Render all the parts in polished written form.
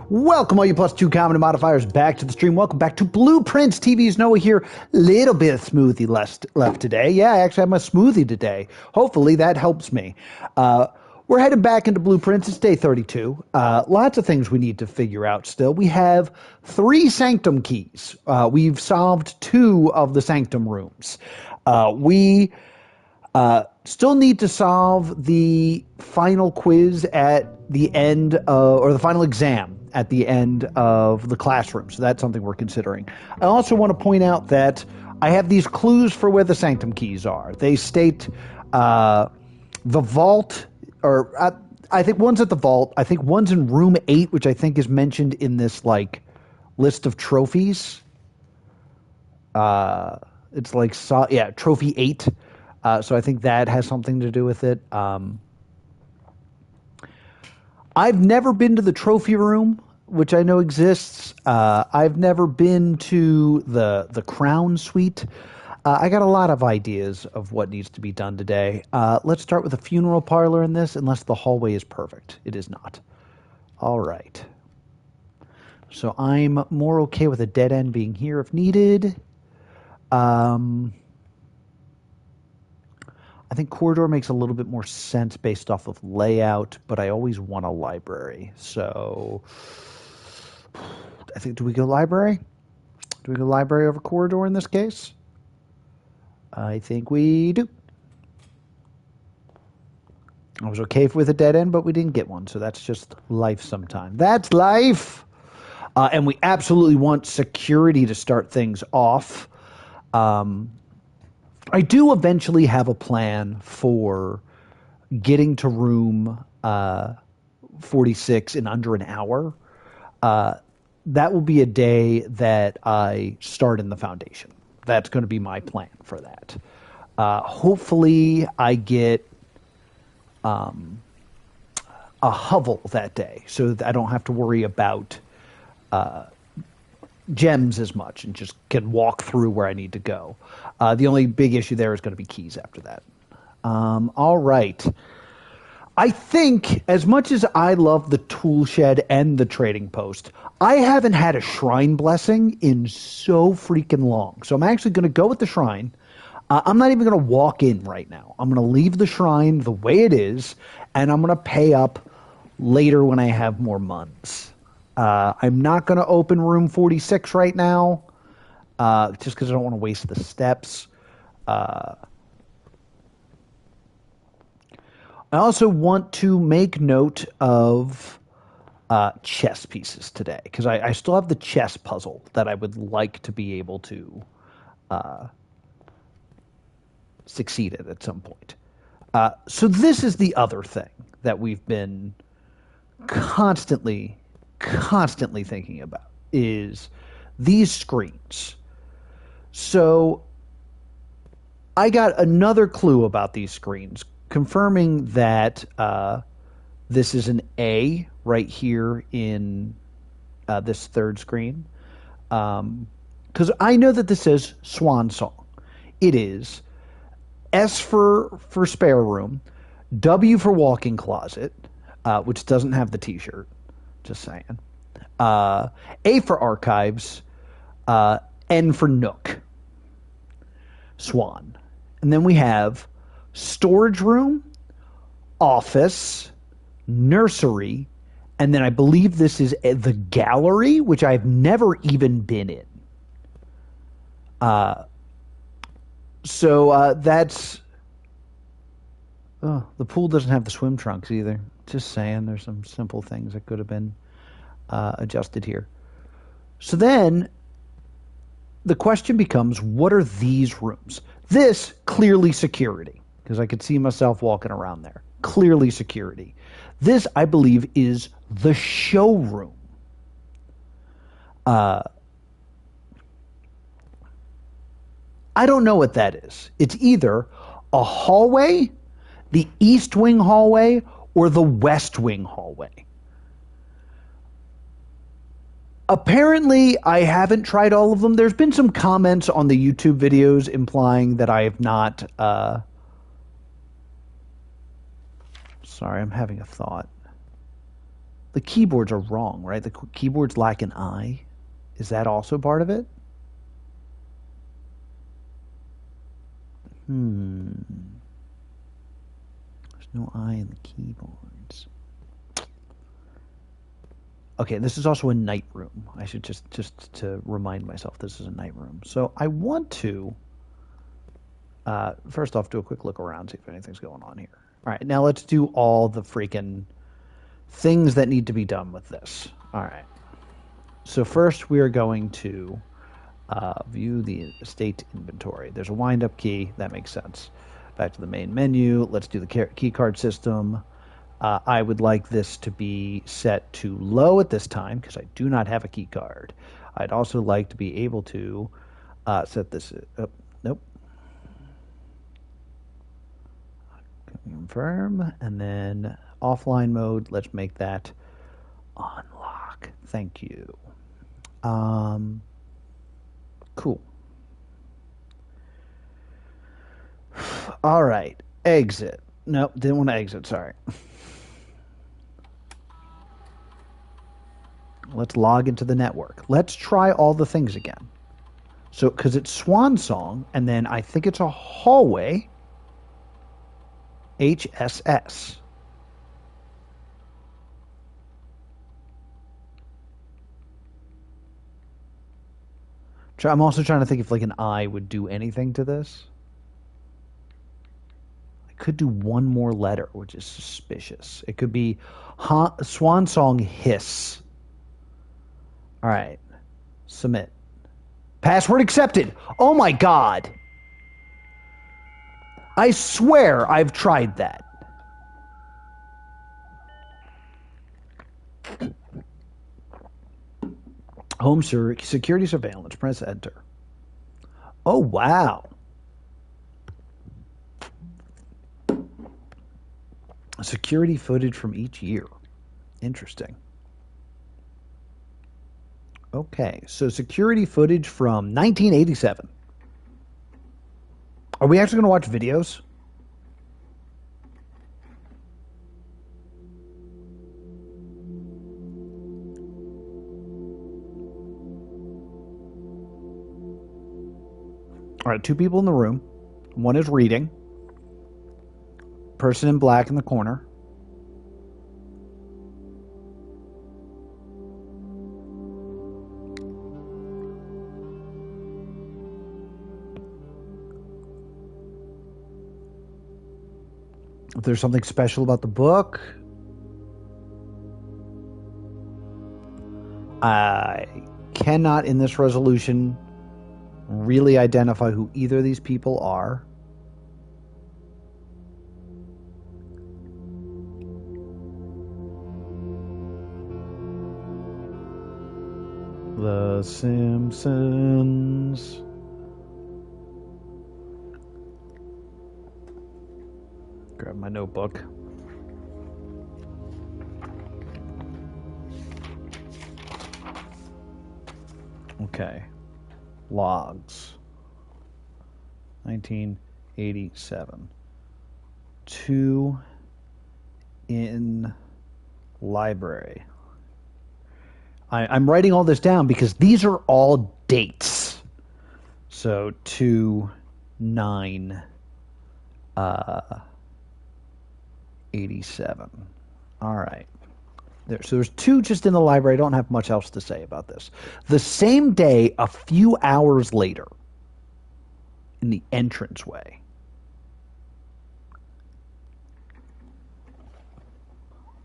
Welcome all you plus two comedy modifiers back to the stream. Welcome back to Blueprints TV's Noah here. Little bit of smoothie left today. Yeah, I actually have my smoothie today. Hopefully that helps me. We're headed back into Blueprints. It's day 32. Lots of things we need to figure out still. We have 3 Sanctum keys. We've solved 2 of the Sanctum rooms. We still need to solve the final quiz at the end or the final exam at the end of the classroom. So that's something we're considering. I also want to point out that I have these clues for where the Sanctum keys are. They state the vault, or I think one's at the vault. I think one's in room 8, which I think is mentioned in this like list of trophies. It's like, trophy 8. So I think that has something to do with it. I've never been to the trophy room, which I know exists. I've never been to the crown suite. I got a lot of ideas of what needs to be done today. Let's start with a funeral parlor in this, unless the hallway is perfect. It is not. All right. So I'm more okay with a dead end being here if needed. I think corridor makes a little bit more sense based off of layout, but I always want a library. So I think, do we go library? Do we go library over corridor in this case? I think we do. I was okay with a dead end, but we didn't get one. So that's just life sometime. That's life. And we absolutely want security to start things off. I do eventually have a plan for getting to room 46 in under an hour. That will be a day that I start in the foundation. That's going to be my plan for that. Hopefully I get a hovel that day so that I don't have to worry about gems as much and just can walk through where I need to go. The only big issue there is going to be keys after that. All right. I think as much as I love the tool shed and the trading post, I haven't had a shrine blessing in so freaking long. So I'm actually going to go with the shrine. I'm not even going to walk in right now. I'm going to leave the shrine the way it is, and I'm going to pay up later when I have more months. I'm not going to open room 46 right now, just because I don't want to waste the steps. I also want to make note of chess pieces today, because I still have the chess puzzle that I would like to be able to succeed at some point. So this is the other thing that we've been constantly thinking about, is these screens. So I got another clue about these screens, confirming that this is an A right here in this third screen. Because I know that this says Swan Song. It is S for spare room, W for walk-in closet, which doesn't have the t-shirt. Just saying. A for archives, N for Nook, Swan. And then we have storage room, office, nursery, and then I believe this is the gallery, which I've never even been in. So that's... Oh, the pool doesn't have the swim trunks either. Just saying, there's some simple things that could have been adjusted here. So then the question becomes, what are these rooms? This, clearly security, because I could see myself walking around there. Clearly security. This, I believe, is the showroom. I don't know what that is. It's either a hallway, the East Wing hallway, or the West Wing hallway. Apparently, I haven't tried all of them. There's been some comments on the YouTube videos implying that I have not... Sorry, I'm having a thought. The keyboards are wrong, right? The keyboards lack an I. Is that also part of it? There's no I in the keyboards. Okay, this is also a night room. I should just to remind myself this is a night room. So I want to first off do a quick look around, see if anything's going on here. All right, now let's do all the freaking things that need to be done with this. All right. So first we are going to view the estate inventory. There's a wind-up key. That makes sense. Back to the main menu. Let's do the key card system. I would like this to be set to low at this time because I do not have a key card. I'd also like to be able to set this up. Nope. Confirm. And then offline mode. Let's make that unlock. Thank you. Cool. All right. Exit. Nope. Didn't want to exit. Sorry. Let's log into the network. Let's try all the things again. So, because it's Swan Song, and then I think it's a hallway. HSS. I'm also trying to think if like an I would do anything to this. I could do one more letter, which is suspicious. It could be Swan Song Hiss. All right. Submit. Password accepted. Oh my God. I swear I've tried that. Home security surveillance. Press enter. Oh, wow. Security footage from each year. Interesting. Okay, so security footage from 1987. Are we actually going to watch videos? All right, two people in the room. One is reading. Person in black in the corner. If there's something special about the book, I cannot in this resolution really identify who either of these people are. The Simpsons. Grab my notebook. Okay. Logs. 1987. 2 in library. I'm writing all this down because these are all dates. So 2/9 87. All right. So there's 2 just in the library. I don't have much else to say about this. The same day, a few hours later, in the entranceway.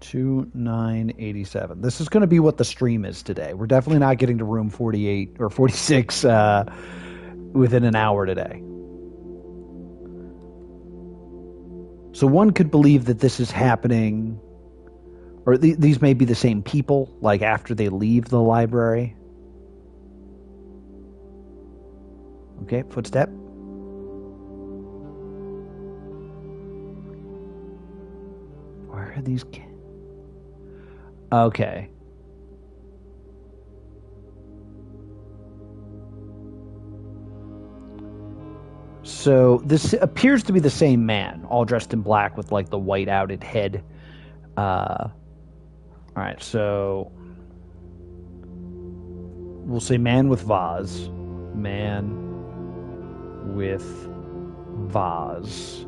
Two 987. This is going to be what the stream is today. We're definitely not getting to room 48 or 46 within an hour today. So one could believe that this is happening, or these may be the same people, like after they leave the library. Okay, footstep. Where are these kids? Okay. So this appears to be the same man, all dressed in black with like the white outed head. All right, so we'll say man with vase. Man with vase.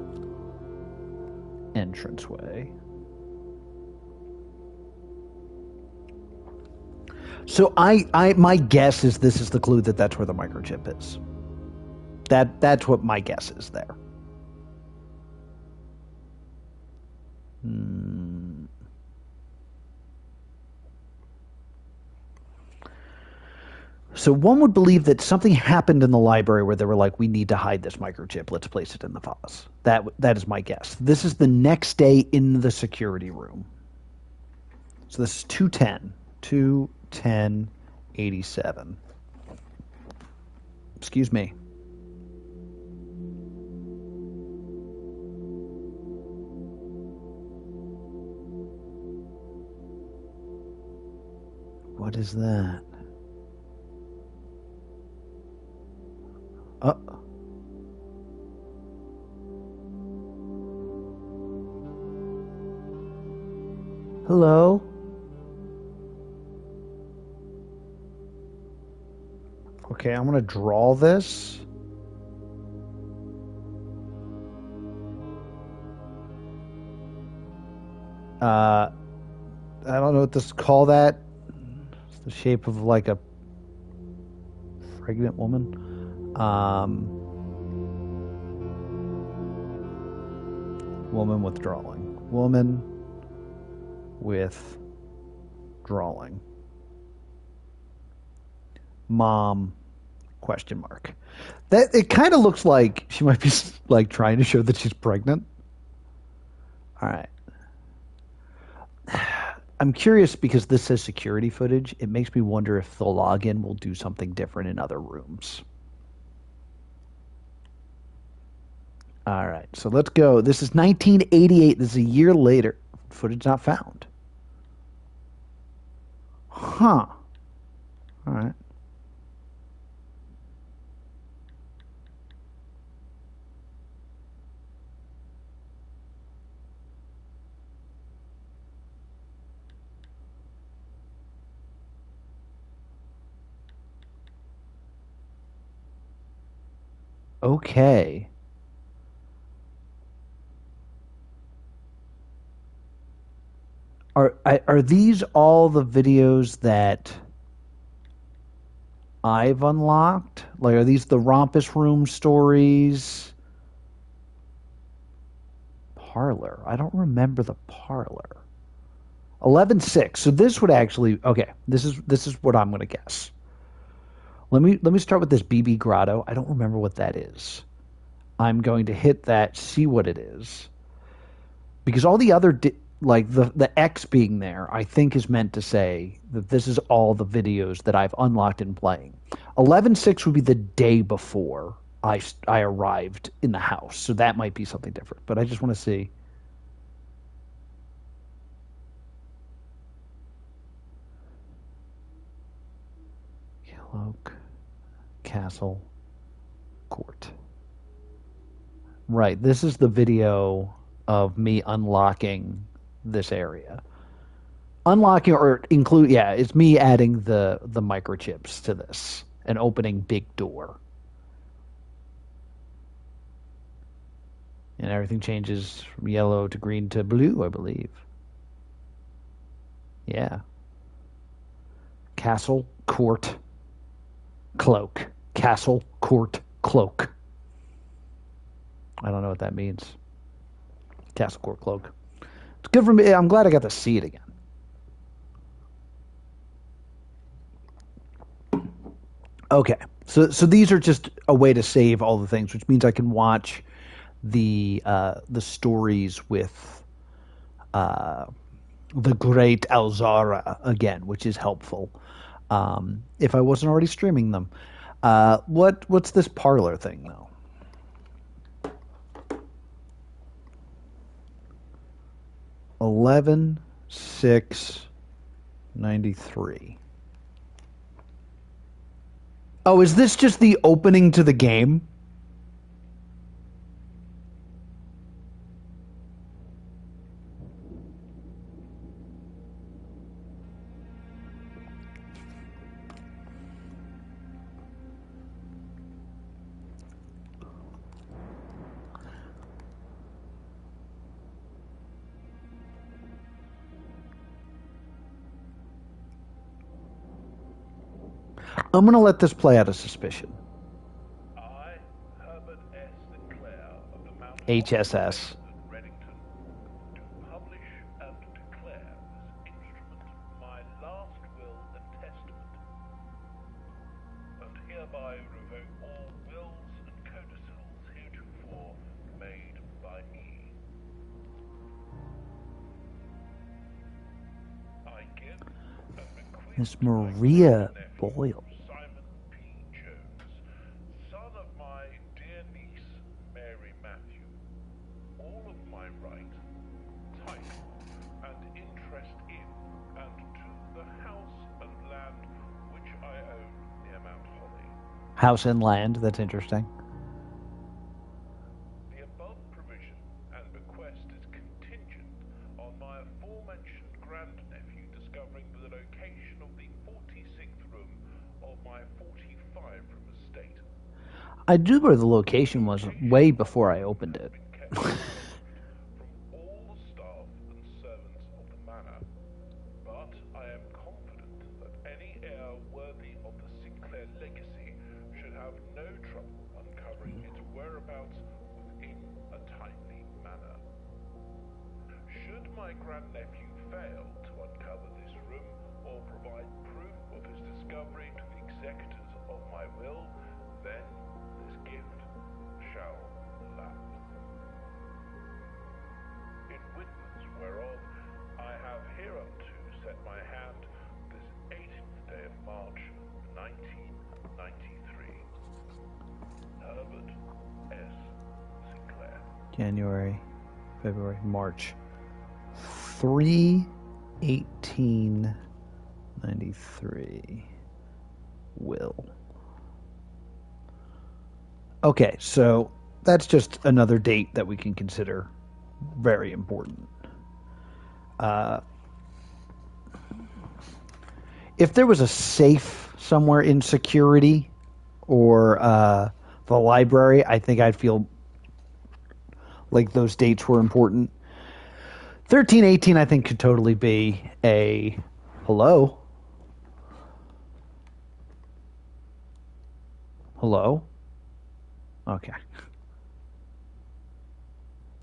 Entranceway. So my guess is this is the clue that's where the microchip is. That's what my guess is there. So one would believe that something happened in the library where they were like, we need to hide this microchip. Let's place it in the vase. That is my guess. This is the next day in the security room. So this is 210. 21087. Excuse me. What is that? Hello? Okay, I'm going to draw this. I don't know what to call that. It's the shape of like a pregnant woman. Woman with drawing. Woman with drawing. Mom, question mark. That it kind of looks like she might be like trying to show that she's pregnant. All right. I'm curious because this says security footage. It makes me wonder if the login will do something different in other rooms. All right, so let's go. This is 1988. This is a year later. Footage not found. Huh. All right. Okay. Are these all the videos that I've unlocked? Like, are these the Rompus Room stories? Parlor. I don't remember the parlor. 11-6. So this would actually okay. This is what I'm going to guess. Let me start with this BB Grotto. I don't remember what that is. I'm going to hit that, see what it is, because all the other like the X being there, I think is meant to say that this is all the videos that I've unlocked in playing. 11-6 would be the day before I arrived in the house, so that might be something different. But I just want to see. Yellow Castle Court. Right, this is the video of me unlocking this area. Unlocking or include, yeah, it's me adding the microchips to this and opening big door. And everything changes from yellow to green to blue, I believe. Yeah. Castle, court, cloak. Castle, court, cloak. I don't know what that means. Castle, court, cloak. It's good for me. I'm glad I got to see it again. Okay. So these are just a way to save all the things, which means I can watch the stories with the great Alzara again, which is helpful. If I wasn't already streaming them. What's this parlor thing though? $11,693. Oh, is this just the opening to the game? I'm going to let this play out of suspicion. I, Herbert S. Sinclair of the Mount HSS. at Reddington, do publish and declare this instrument my last will and testament, and hereby revoke all wills and codicils heretofore made by me. I give and bequeath Miss to my Maria nephew, Boyle. Simon P. Jones, son of my dear niece, Mary Matthew, all of my right, title, and interest in, and to the house and land which I own near Mount Holly. House and land. That's interesting. The above provision and bequest is contingent on my aforementioned grandnephew discovering the location of the 46th room of my 45 room estate. I do where the location was way before I opened it. From all the staff and servants of the manor, but I am confident that any heir worthy of the Sinclair legacy should have no trouble uncovering its whereabouts within a timely manner. Should my grandnephew fail to uncover this room or provide proof of his discovery to the executors of my will, then this gift shall lapse. In witness whereof I have hereunto set my hand this 18th day of March, 1993. Herbert S. Sinclair. January, February, March. 3/18/93. Will. Okay, so that's just another date that we can consider very important. If there was a safe somewhere in security or the library, I think I'd feel like those dates were important. 13/18, I think, could totally be a hello. Hello? Okay.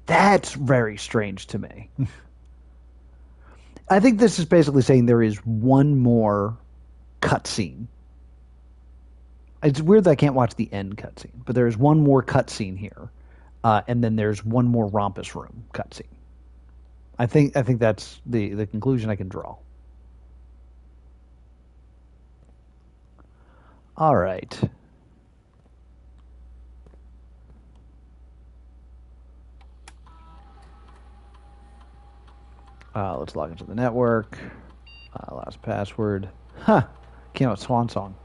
That's very strange to me. I think this is basically saying there is one more cutscene. It's weird that I can't watch the end cutscene, but there is one more cutscene here, and then there's one more Rompus Room cutscene. I think that's the conclusion I can draw. All right. Let's log into the network. Last password. Huh. Came out swan song.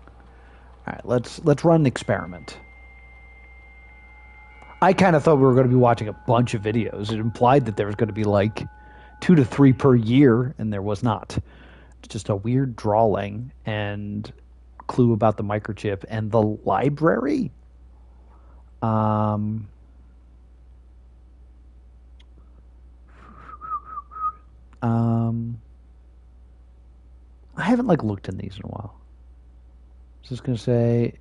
All right, let's run an experiment. I kind of thought we were going to be watching a bunch of videos. It implied that there was going to be like 2 to 3 per year, and there was not. It's just a weird drawing and clue about the microchip and the library. I haven't like looked in these in a while. I was just gonna say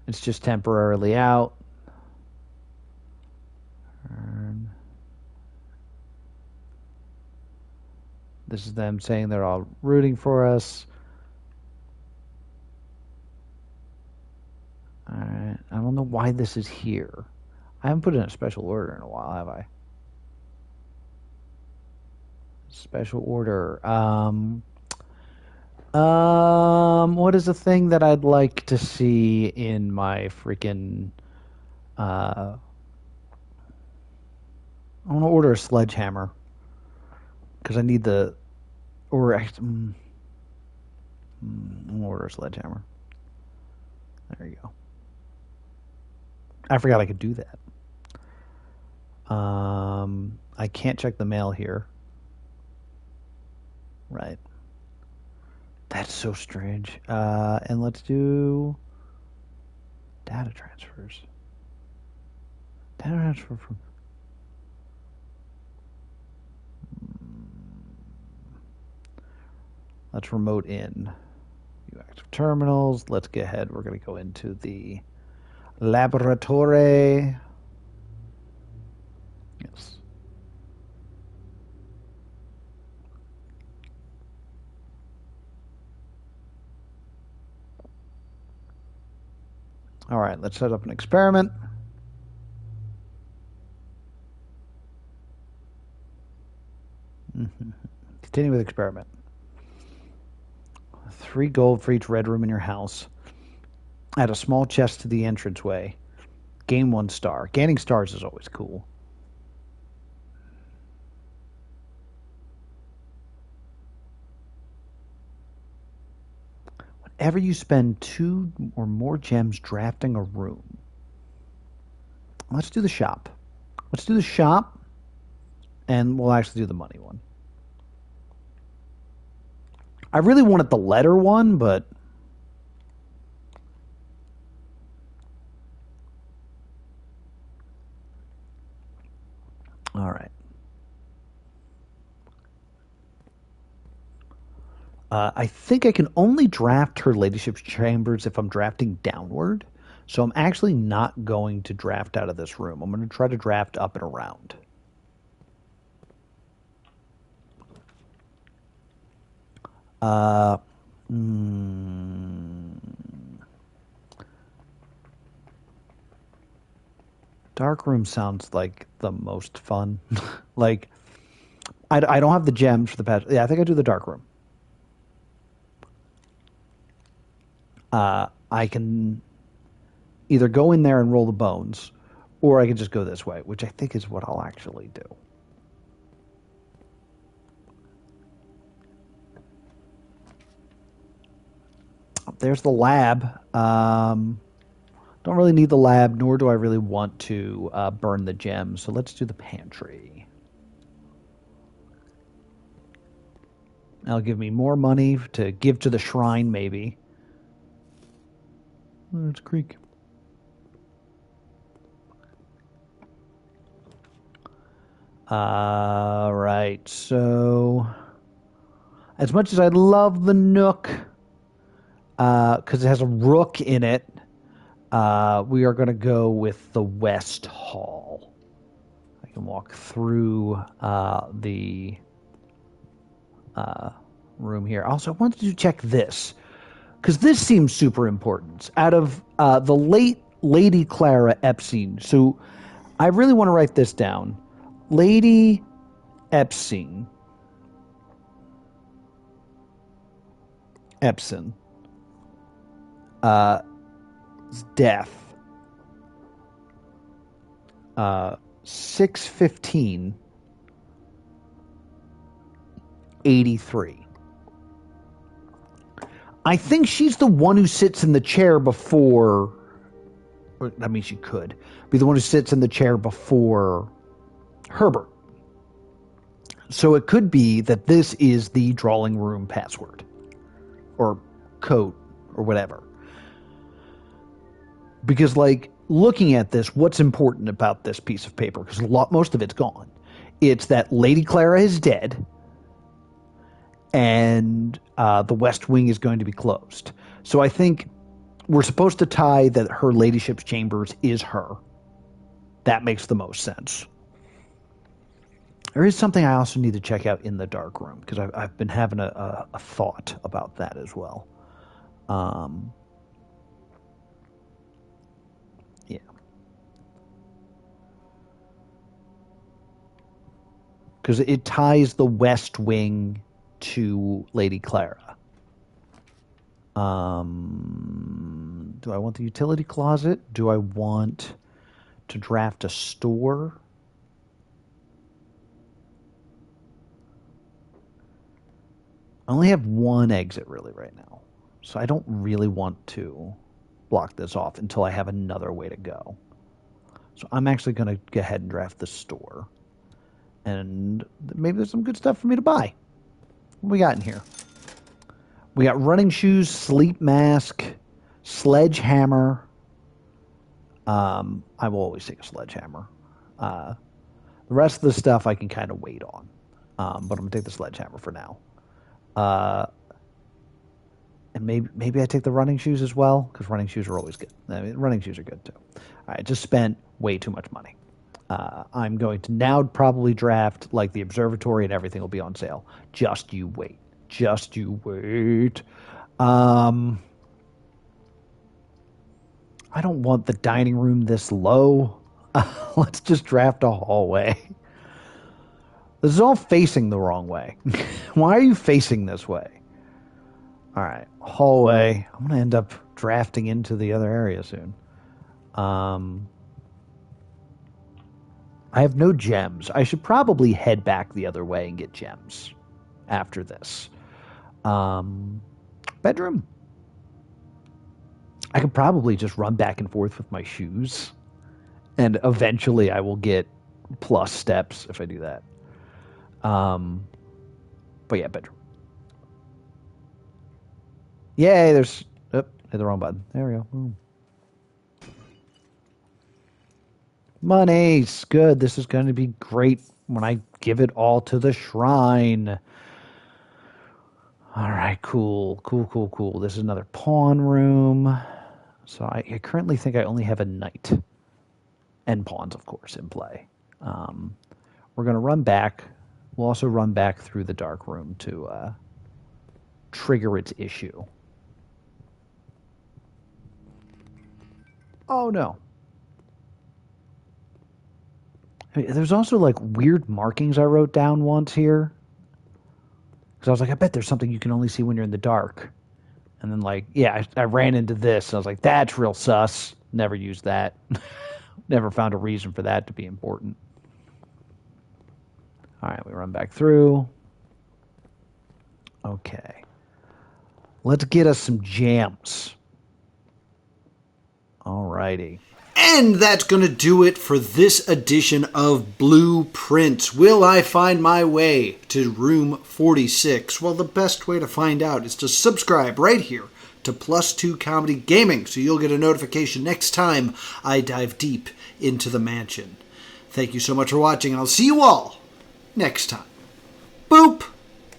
it's just temporarily out. This is them saying they're all rooting for us. All right. I don't know why this is here. I haven't put in a special order in a while, have I? Special order. What is the thing that I'd like to see in my freaking I want to order a sledgehammer because I need the I'm gonna order a sledgehammer. There you go. I forgot I could do that. I can't check the mail here. Right. That's so strange. And let's do data transfers. Data transfer from. Let's remote in. View active terminals. Let's get ahead. We're going to go into the laboratory. Yes. All right, let's set up an experiment. Continue with experiment. 3 gold for each red room in your house. Add a small chest to the entranceway. Gain 1 star. Gaining stars is always cool. Whenever you spend 2 or more gems drafting a room. Let's do the shop. Let's do the shop, and we'll actually do the money one. I really wanted the letter one, but all right. I think I can only draft her ladyship's chambers if I'm drafting downward. So I'm actually not going to draft out of this room. I'm going to try to draft up and around. Dark room sounds like the most fun. Like, I don't have the gems for the patch. Yeah, I think I do the dark room. I can either go in there and roll the bones, or I can just go this way, which I think is what I'll actually do. There's the lab. Don't really need the lab, nor do I really want to burn the gems. So let's do the pantry. That'll give me more money to give to the shrine, maybe. There's a creek. Right, so as much as I love the Nook, because it has a rook in it, we are going to go with the West Hall. I can walk through the room here. Also, I wanted to check this, because this seems super important. Out of the late Lady Clara Epstein, so I really want to write this down. Lady Epstein. Death. 6/15/83. I think she's the one who sits in the chair before. I mean, she could be the one who sits in the chair before Herbert. So it could be that this is the drawing room password or code or whatever. Because, like, looking at this, what's important about this piece of paper? Because most of it's gone. It's that Lady Clara is dead, and the West Wing is going to be closed. So I think we're supposed to tie that her ladyship's chambers is her. That makes the most sense. There is something I also need to check out in the dark room, because I've been having a thought about that as well. Yeah. Because it ties the West Wing to Lady Clara. Do I want the utility closet? Do I want to draft a store? I only have one exit really right now, so I don't really want to block this off until I have another way to go. So I'm actually going to go ahead and draft the store. And maybe there's some good stuff for me to buy. What we got in here? We got running shoes, sleep mask, sledgehammer. I will always take a sledgehammer. The rest of the stuff I can kind of wait on. But I'm going to take the sledgehammer for now. And maybe I take the running shoes as well, because running shoes are always good. I mean, running shoes are good too. All right, just spent way too much money. I'm going to now probably draft like the observatory, and everything will be on sale. Just you wait. Just you wait. I don't want the dining room this low. Let's just draft a hallway. This is all facing the wrong way. Why are you facing this way? All right, hallway. I'm going to end up drafting into the other area soon. I have no gems. I should probably head back the other way and get gems after this. Bedroom. I could probably just run back and forth with my shoes. And eventually I will get plus steps if I do that. But yeah, bedroom. Yay, there's... Oh, hit the wrong button. There we go. Boom. Monies. Good. This is going to be great when I give it all to the shrine. All right, cool. Cool. This is another pawn room. So I currently think I only have a knight. And pawns, of course, in play. We're going to run back. We'll also run back through the dark room to trigger its issue. Oh, no. There's also like weird markings I wrote down once here. Because I was like, I bet there's something you can only see when you're in the dark. And then like, yeah, I ran into this. And I was like, that's real sus. Never used that. Never found a reason for that to be important. All right, we run back through. Okay. Let's get us some jams. All righty. And that's going to do it for this edition of Blueprints. Will I find my way to room 46? Well, the best way to find out is to subscribe right here to Plus 2 Comedy Gaming, so you'll get a notification next time I dive deep into the mansion. Thank you so much for watching, and I'll see you all next time. Boop!